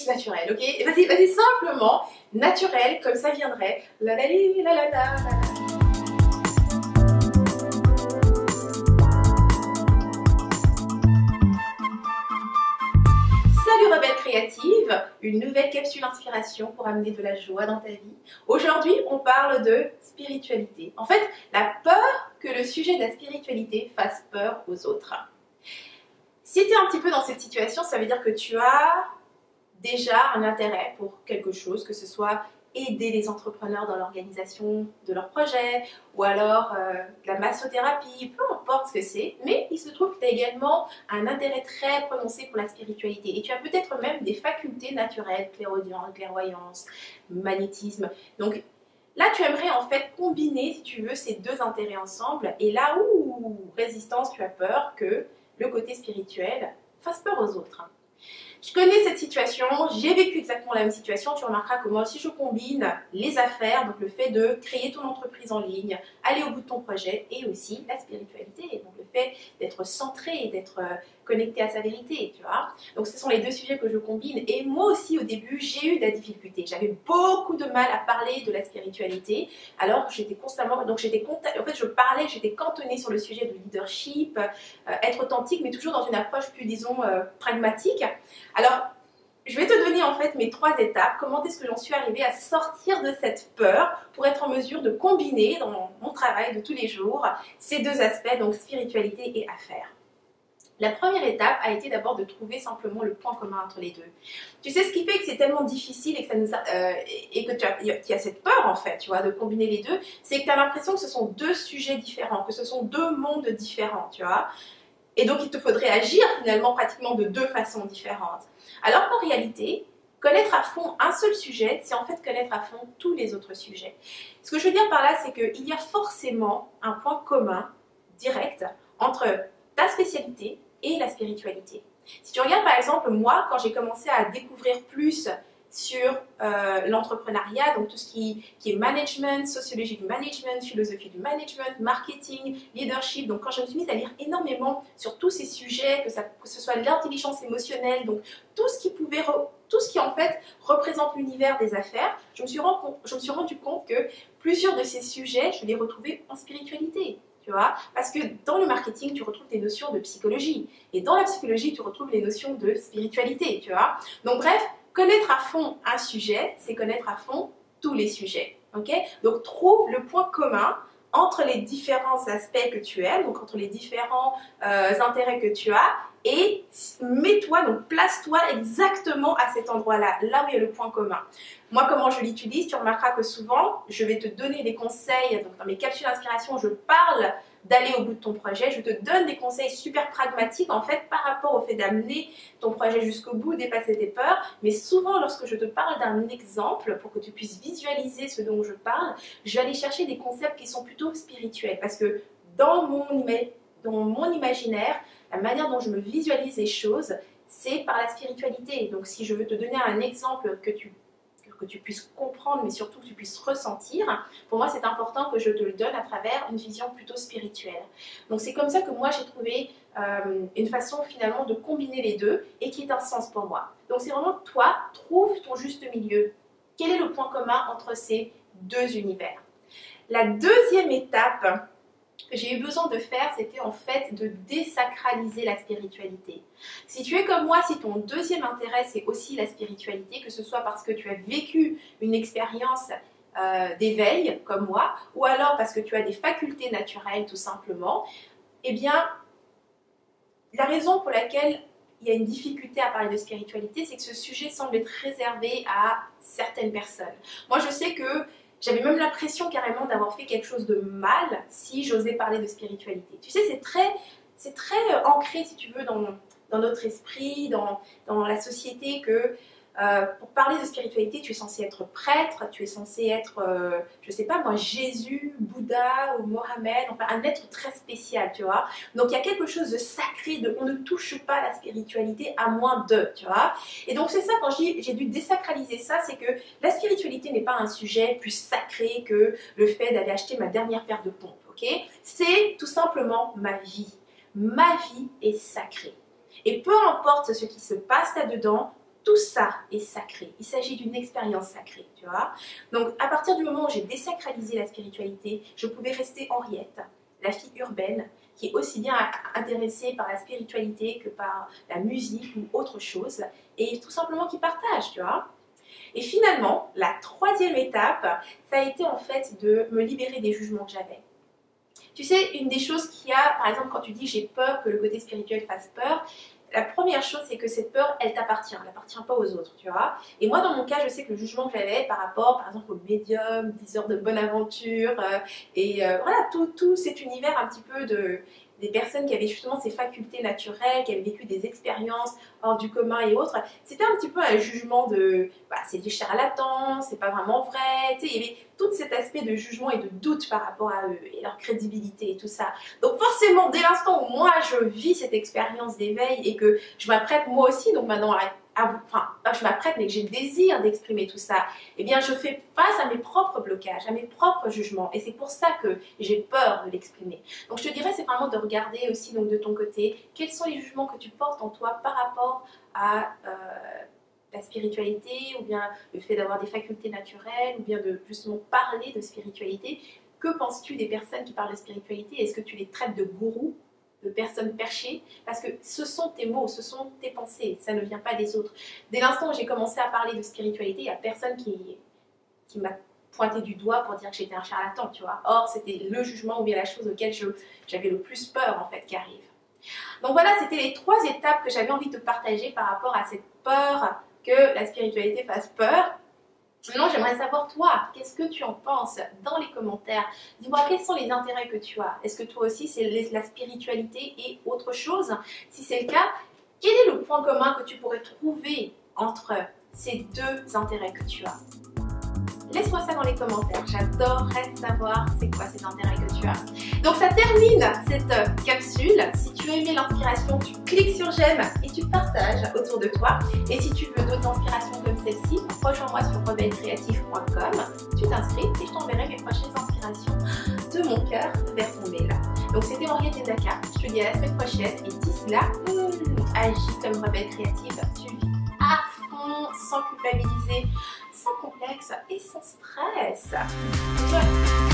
naturel, ok? Et vas-y, simplement, naturel, comme ça viendrait. La la li, la la la la. Salut rebelle créative, une nouvelle capsule inspiration pour amener de la joie dans ta vie. Aujourd'hui, on parle de spiritualité. En fait, la peur que le sujet de la spiritualité fasse peur aux autres. Si tu es un petit peu dans cette situation, ça veut dire que tu as déjà un intérêt pour quelque chose, que ce soit aider les entrepreneurs dans l'organisation de leurs projets ou alors de la massothérapie, peu importe ce que c'est, mais il se trouve que tu as également un intérêt très prononcé pour la spiritualité et tu as peut-être même des facultés naturelles, clairaudience, clairvoyance, magnétisme. Donc là, tu aimerais en fait combiner, si tu veux, ces deux intérêts ensemble et là où résistance, tu as peur que le côté spirituel fasse peur aux autres. Je connais cette situation, j'ai vécu exactement la même situation. Tu remarqueras que moi aussi je combine les affaires, donc le fait de créer ton entreprise en ligne, aller au bout de ton projet et aussi la spiritualité, donc le fait d'être centré, d'être connecté à sa vérité, tu vois. Donc ce sont les deux sujets que je combine et moi aussi au début j'ai eu de la difficulté. J'avais beaucoup de mal à parler de la spiritualité alors que j'étais constamment, donc en fait je parlais, j'étais cantonnée sur le sujet de leadership, être authentique mais toujours dans une approche plus disons pragmatique. Alors, je vais te donner en fait mes 3 étapes, comment est-ce que j'en suis arrivée à sortir de cette peur pour être en mesure de combiner dans mon travail de tous les jours ces deux aspects, donc spiritualité et affaires. La première étape a été d'abord de trouver simplement le point commun entre les deux. Tu sais, ce qui fait que c'est tellement difficile et que, qu'il y a cette peur en fait, tu vois, de combiner les deux, c'est que tu as l'impression que ce sont deux sujets différents, que ce sont deux mondes différents, tu vois. Et donc, il te faudrait agir finalement pratiquement de deux façons différentes. Alors qu'en réalité, connaître à fond un seul sujet, c'est en fait connaître à fond tous les autres sujets. Ce que je veux dire par là, c'est qu'il y a forcément un point commun, direct, entre ta spécialité et la spiritualité. Si tu regardes par exemple, moi, quand j'ai commencé à découvrir plus sur l'entrepreneuriat, donc tout ce qui est management, sociologie du management, philosophie du management, marketing, leadership. Donc quand je me suis mise à lire énormément sur tous ces sujets, que ce soit l'intelligence émotionnelle, donc tout ce qui en fait représente l'univers des affaires, je me suis rendu compte que plusieurs de ces sujets, je les retrouvais en spiritualité. Tu vois, parce que dans le marketing, tu retrouves des notions de psychologie. Et dans la psychologie, tu retrouves les notions de spiritualité. Tu vois. Donc bref, connaître à fond un sujet, c'est connaître à fond tous les sujets. Okay? Donc, trouve le point commun entre les différents aspects que tu aimes, donc entre les différents intérêts que tu as, et mets-toi, donc place-toi exactement à cet endroit-là, là où il y a le point commun. Moi, comment je l'utilise, tu remarqueras que souvent, je vais te donner des conseils, donc dans mes capsules d'inspiration, je parle d'aller au bout de ton projet, je te donne des conseils super pragmatiques en fait par rapport au fait d'amener ton projet jusqu'au bout, dépasser tes peurs, mais souvent lorsque je te parle d'un exemple pour que tu puisses visualiser ce dont je parle, je vais aller chercher des concepts qui sont plutôt spirituels parce que dans mon imaginaire, la manière dont je me visualise les choses, c'est par la spiritualité. Donc si je veux te donner un exemple que tu puisses comprendre, mais surtout que tu puisses ressentir, pour moi c'est important que je te le donne à travers une vision plutôt spirituelle. Donc c'est comme ça que moi j'ai trouvé une façon finalement de combiner les deux et qui est un sens pour moi. Donc c'est vraiment toi, trouve ton juste milieu. Quel est le point commun entre ces deux univers? La deuxième étape que j'ai eu besoin de faire, c'était en fait de désacraliser la spiritualité. Si tu es comme moi, si ton deuxième intérêt c'est aussi la spiritualité, que ce soit parce que tu as vécu une expérience d'éveil comme moi, ou alors parce que tu as des facultés naturelles tout simplement, eh bien, la raison pour laquelle il y a une difficulté à parler de spiritualité, c'est que ce sujet semble être réservé à certaines personnes. Moi, je sais que j'avais même l'impression carrément d'avoir fait quelque chose de mal si j'osais parler de spiritualité. Tu sais, c'est très ancré, si tu veux, dans notre esprit, dans la société que pour parler de spiritualité, tu es censé être prêtre, tu es censé être, je sais pas moi, Jésus, Bouddha ou Mohamed, enfin un être très spécial, tu vois. Donc il y a quelque chose de sacré, on ne touche pas la spiritualité à moins de, tu vois. Et donc c'est ça, quand j'ai dû désacraliser ça, c'est que la spiritualité n'est pas un sujet plus sacré que le fait d'aller acheter ma dernière paire de pompes, ok? C'est tout simplement ma vie. Ma vie est sacrée. Et peu importe ce qui se passe là-dedans, tout ça est sacré. Il s'agit d'une expérience sacrée, tu vois. Donc, à partir du moment où j'ai désacralisé la spiritualité, je pouvais rester Henriette, la fille urbaine, qui est aussi bien intéressée par la spiritualité que par la musique ou autre chose, et tout simplement qui partage, tu vois. Et finalement, la troisième étape, ça a été en fait de me libérer des jugements que j'avais. Tu sais, une des choses qu'il y a, par exemple, quand tu dis j'ai peur que le côté spirituel fasse peur, la première chose, c'est que cette peur, elle t'appartient, elle n'appartient pas aux autres, tu vois. Et moi, dans mon cas, je sais que le jugement que j'avais par rapport, par exemple, au médium, 10 heures de bonne aventure, voilà, tout cet univers un petit peu des personnes qui avaient justement ces facultés naturelles, qui avaient vécu des expériences hors du commun et autres, c'était un petit peu un jugement de bah, c'est des charlatans, c'est pas vraiment vrai, tu sais, il y avait tout cet aspect de jugement et de doute par rapport à eux et leur crédibilité et tout ça. Donc forcément, dès l'instant où moi je vis cette expérience d'éveil et que je m'apprête moi aussi, donc maintenant enfin, pas que je m'apprête, mais que j'ai le désir d'exprimer tout ça, eh bien je fais face à mes propres blocages, à mes propres jugements, et c'est pour ça que j'ai peur de l'exprimer. Donc je te dirais, c'est vraiment de regarder aussi donc, de ton côté, quels sont les jugements que tu portes en toi par rapport à la spiritualité, ou bien le fait d'avoir des facultés naturelles, ou bien de justement parler de spiritualité. Que penses-tu des personnes qui parlent de spiritualité? Est-ce que tu les traites de gourous, de personnes perchées? Parce que ce sont tes mots, ce sont tes pensées, ça ne vient pas des autres. Dès l'instant où j'ai commencé à parler de spiritualité, il n'y a personne qui m'a pointé du doigt pour dire que j'étais un charlatan, tu vois. Or, c'était le jugement ou bien la chose auquel j'avais le plus peur, en fait, qui arrive. Donc voilà, c'était les 3 étapes que j'avais envie de te partager par rapport à cette peur que la spiritualité fasse peur. Maintenant, j'aimerais savoir, toi, qu'est-ce que tu en penses dans les commentaires? Dis-moi, quels sont les intérêts que tu as? Est-ce que toi aussi, c'est la spiritualité et autre chose? Si c'est le cas, quel est le point commun que tu pourrais trouver entre ces 2 intérêts que tu as? Laisse-moi ça dans les commentaires, j'adorerais savoir c'est quoi ces intérêts que tu as. Donc ça termine cette capsule. Si tu as aimé l'inspiration, tu cliques sur j'aime et tu partages autour de toi. Et si tu veux d'autres inspirations comme celle-ci, rejoins-moi sur rebellecreative.com, tu t'inscris et je t'enverrai mes prochaines inspirations de mon cœur vers ton mail. Donc c'était Henriette et Dakar, je te dis à la semaine prochaine et d'ici là, agis comme rebelle créative, tu vis à fond, sans culpabiliser, sans complexe et sans stress. Ouais.